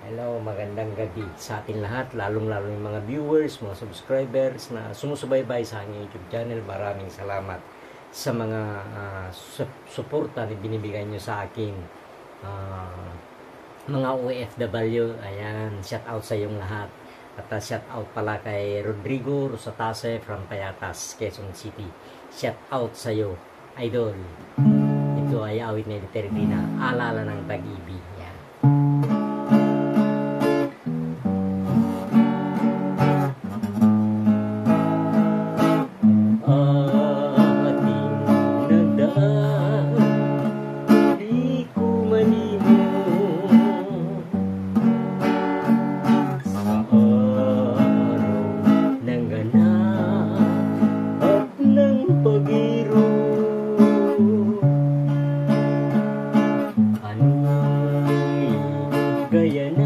Hello, magandang gabi sa atin lahat, lalong-lalo yung mga viewers, mga subscribers na sumusubaybay sa aking YouTube channel. Maraming salamat sa mga suporta na binibigay nyo sa akin. Mga OFW, ayan, shout out sa yung lahat. At shout out pala kay Rodrigo Rosatase from Payatas, Quezon City. Shout out sa iyo, idol. Ito ay awit ni Teredina, Alala ng Pag-ibig. Yan. Gaya na